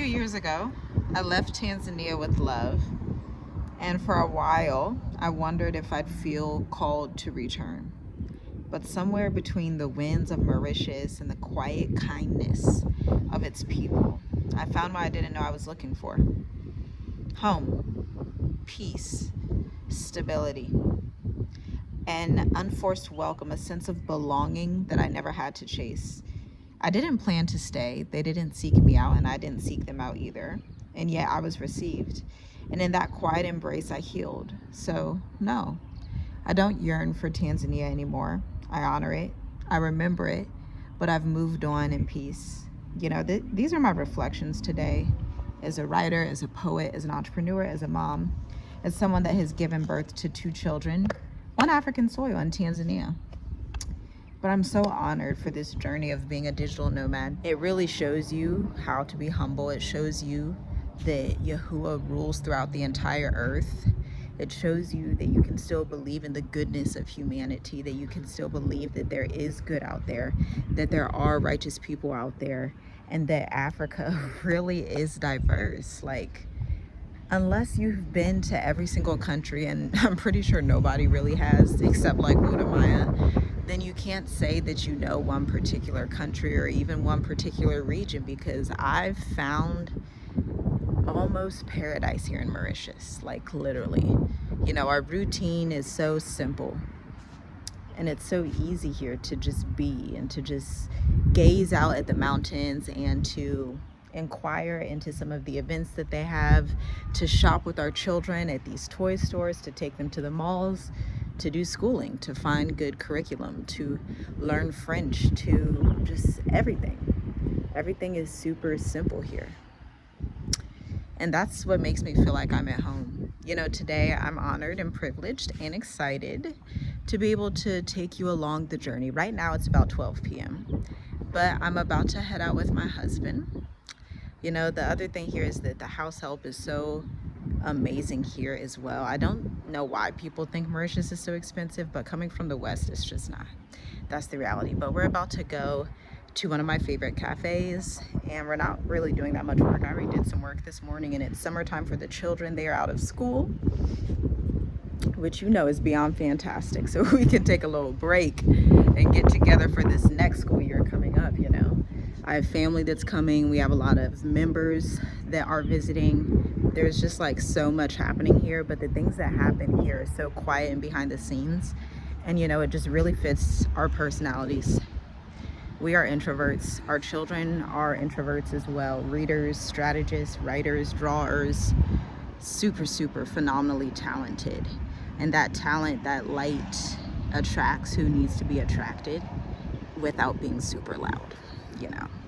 few years ago, I left Tanzania with love, and for a while, I wondered if I'd feel called to return. But somewhere between the winds of Mauritius and the quiet kindness of its people, I found what I didn't know I was looking for: home, peace, stability, an unforced welcome, a sense of belonging that I never had to chase. I didn't plan to stay. They didn't seek me out, and I didn't seek them out either. And yet I was received. And in that quiet embrace, I healed. So, no, I don't yearn for Tanzania anymore. I honor it, I remember it, but I've moved on in peace. These are my reflections today as a writer, as a poet, as an entrepreneur, as a mom, as someone that has given birth to 2 children on African soil in Tanzania. But I'm so honored for this journey of being a digital nomad. It really shows you how to be humble. It shows you that Yahuwah rules throughout the entire earth. It shows you that you can still believe in the goodness of humanity, that you can still believe that there is good out there, that there are righteous people out there, and that Africa really is diverse. Like, unless you've been to every single country, and I'm pretty sure nobody really has except like Budamaya, then you can't say that you know one particular country or even one particular region, because I've found almost paradise here in Mauritius, like literally. Our routine is so simple, and it's so easy here to just be and to just gaze out at the mountains and to inquire into some of the events that they have, to shop with our children at these toy stores, to take them to the malls, to do schooling, to find good curriculum, to learn French, to just everything. Everything is super simple here. And that's what makes me feel like I'm at home. Today I'm honored and privileged and excited to be able to take you along the journey. Right now it's about 12 p.m., but I'm about to head out with my husband. The other thing here is that the house help is so amazing here as well. I don't know why people think Mauritius is so expensive, but coming from the West, it's just not. That's the reality. But we're about to go to one of my favorite cafes, and we're not really doing that much work. I already did some work this morning, and it's summertime for the children. They are out of school, which is beyond fantastic. So we can take a little break and get together for this next school year coming up. I have family that's coming. We have a lot of members that are visiting. There's just like so much happening here, but the things that happen here are so quiet and behind the scenes. And it just really fits our personalities. We are introverts. Our children are introverts as well. Readers, strategists, writers, drawers, super, super phenomenally talented. And that talent, that light attracts who needs to be attracted without being super loud.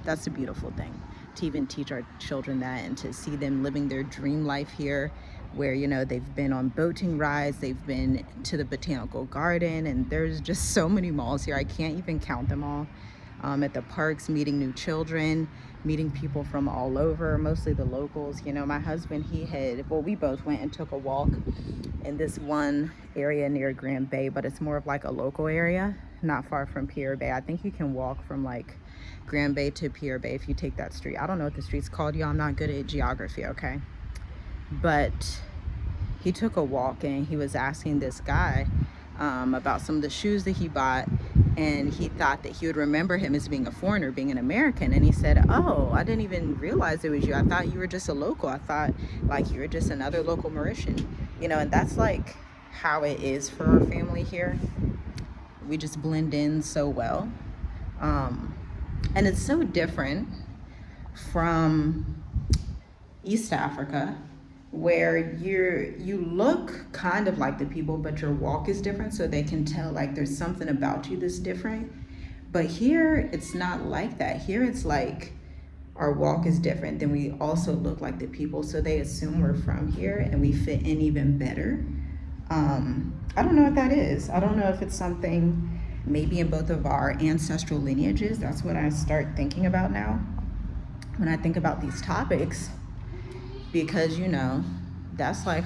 That's a beautiful thing, to even teach our children that and to see them living their dream life here, where they've been on boating rides, they've been to the botanical garden, and there's just so many malls here. I can't even count them all. At the parks, meeting new children, meeting people from all over, mostly the locals. My husband, we both went and took a walk in this one area near Grand Bay, but it's more of like a local area, not far from Pier Bay. I think you can walk from like Grand Bay to Pier Bay if you take that street. I don't know what the street's called, y'all. I'm not good at geography, okay? But he took a walk, and he was asking this guy about some of the shoes that he bought, and he thought that he would remember him as being a foreigner, being an American. And he said, "Oh, I didn't even realize it was you. I thought you were just a local. I thought like you were just another local Mauritian." And that's like how it is for our family here. We just blend in so well. And it's so different from East Africa, where you look kind of like the people, but your walk is different, so they can tell like there's something about you that's different. But here it's not like that. Here it's like our walk is different, then we also look like the people, so they assume we're from here and we fit in even better. I don't know what that is. I don't know if it's something maybe in both of our ancestral lineages. That's what I start thinking about now when I think about these topics, because that's like,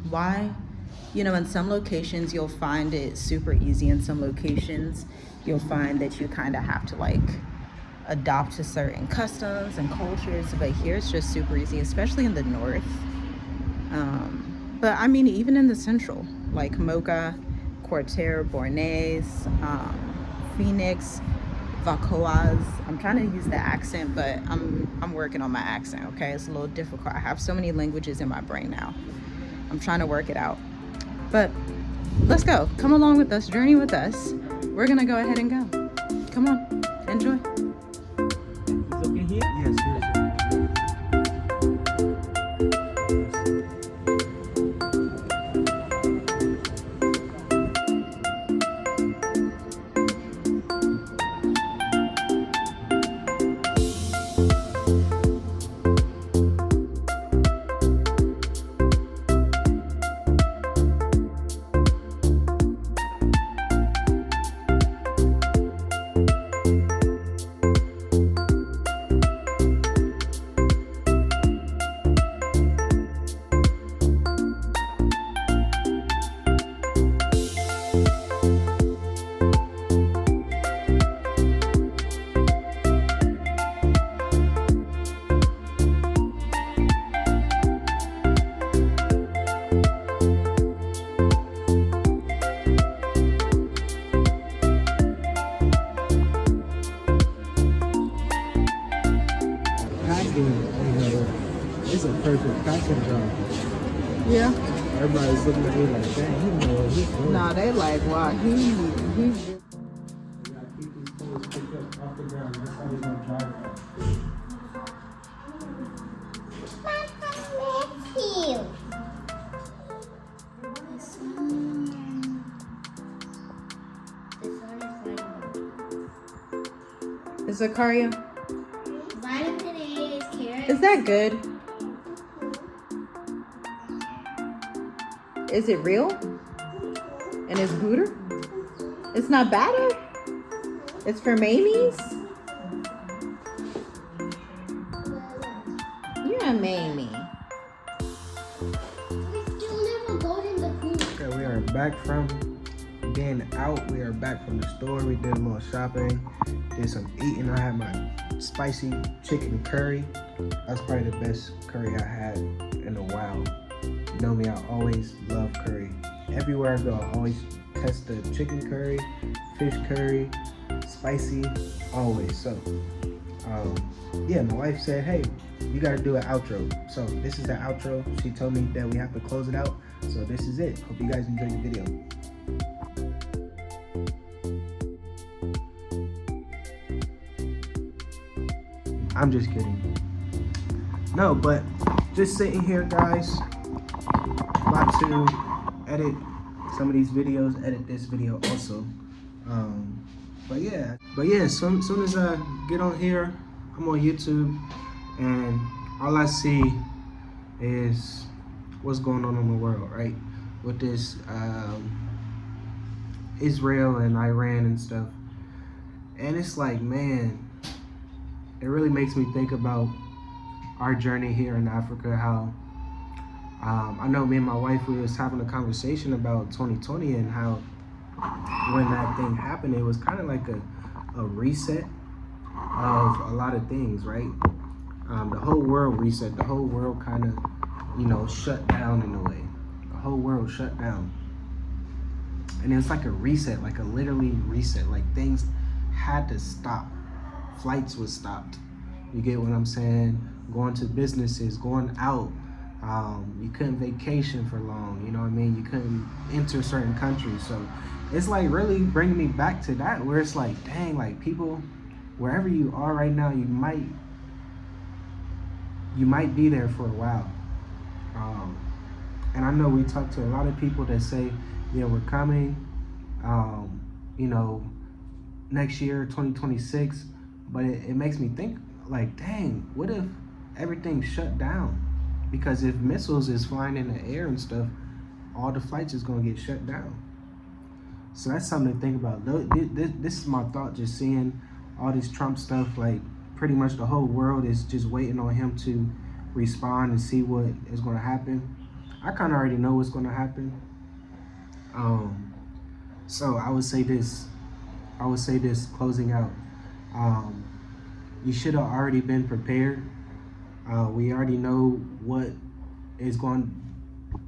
why? In some locations you'll find it super easy. In some locations you'll find that you kind of have to like adopt to certain customs and cultures, but here it's just super easy, especially in the north. But I mean, even in the central, like Mocha, Cortair, Bornez, Phoenix, Vacoas. I'm trying to use the accent, but I'm working on my accent, okay? It's a little difficult. I have so many languages in my brain now. I'm trying to work it out. But let's go. Come along with us, journey with us. We're gonna go ahead and go. Come on, enjoy. It's okay here? Yes, yes. It's a perfect packing job. Yeah. Everybody's looking at me like, dang, he knows what he's doing. Nah, they like, wow, he. We gotta keep these clothes picked up off the ground. That's how we're gonna drive it. Is Zakaria? Vitamin A is carrot. Is that good? Is it real? And it's Hooter? It's not batter? It's for Mamie's? You're a Mamie. We still never go in the food. Okay, we are back from being out. We are back from the store. We did a little shopping, did some eating. I had my spicy chicken curry. That's probably the best curry I had in a while. You know me, I always love curry. Everywhere I go, I always test the chicken curry, fish curry, spicy, always. So, yeah, my wife said, hey, you gotta do an outro. So this is the outro. She told me that we have to close it out. So this is it. Hope you guys enjoyed the video. I'm just kidding. No, but just sitting here, guys. About to edit some of these videos, edit this video also. But yeah, as soon as I get on here, I'm on YouTube, and all I see is what's going on in the world, right? With this Israel and Iran and stuff. And it's like, man, it really makes me think about our journey here in Africa, how I know me and my wife, we was having a conversation about 2020 and how when that thing happened, it was kind of like a reset of a lot of things, right? The whole world reset, the whole world kind of, shut down in a way. The whole world shut down. And it was like a reset, like a literally reset, like things had to stop. Flights was stopped. You get what I'm saying? Going to businesses, going out. You couldn't vacation for long, you know what I mean? You couldn't enter certain countries. So it's like really bringing me back to that, where it's like, dang, like people, wherever you are right now, you might be there for a while. And I know we talk to a lot of people that say, yeah, we're coming, next year, 2026. But it makes me think, like, dang, what if everything shut down? Because if missiles is flying in the air and stuff, all the flights is gonna get shut down. So that's something to think about. This is my thought, just seeing all this Trump stuff, like pretty much the whole world is just waiting on him to respond and see what is gonna happen. I kind of already know what's gonna happen. So I would say this closing out. you should have already been prepared. We already know what is going.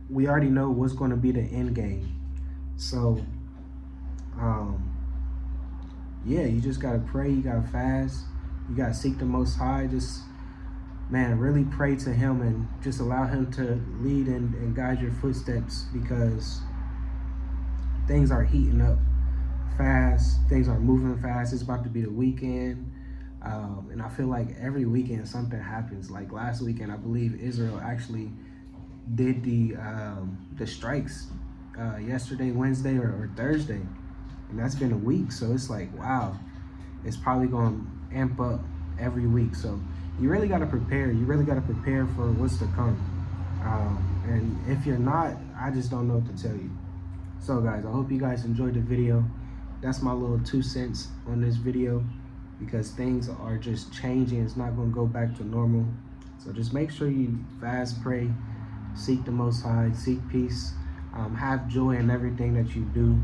We already know what's going to be the end game. So, yeah, you just gotta pray. You gotta fast. You gotta seek the Most High. Just, man, really pray to Him and just allow Him to lead and guide your footsteps, because things are heating up fast. Things are moving fast. It's about to be the weekend. And I feel like every weekend something happens. Like last weekend, I believe Israel actually did the strikes yesterday, Wednesday, or Thursday, and that's been a week. So it's like, wow, it's probably going to amp up every week. So you really got to prepare. You really got to prepare for what's to come. And if you're not, I just don't know what to tell you. So guys, I hope you guys enjoyed the video. That's my little 2 cents on this video, because things are just changing. It's not going to go back to normal. So just make sure you fast, pray, seek the Most High, seek peace, have joy in everything that you do.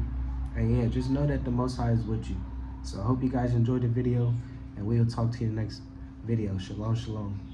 And yeah, just know that the Most High is with you. So I hope you guys enjoyed the video, and we'll talk to you next video. Shalom, shalom.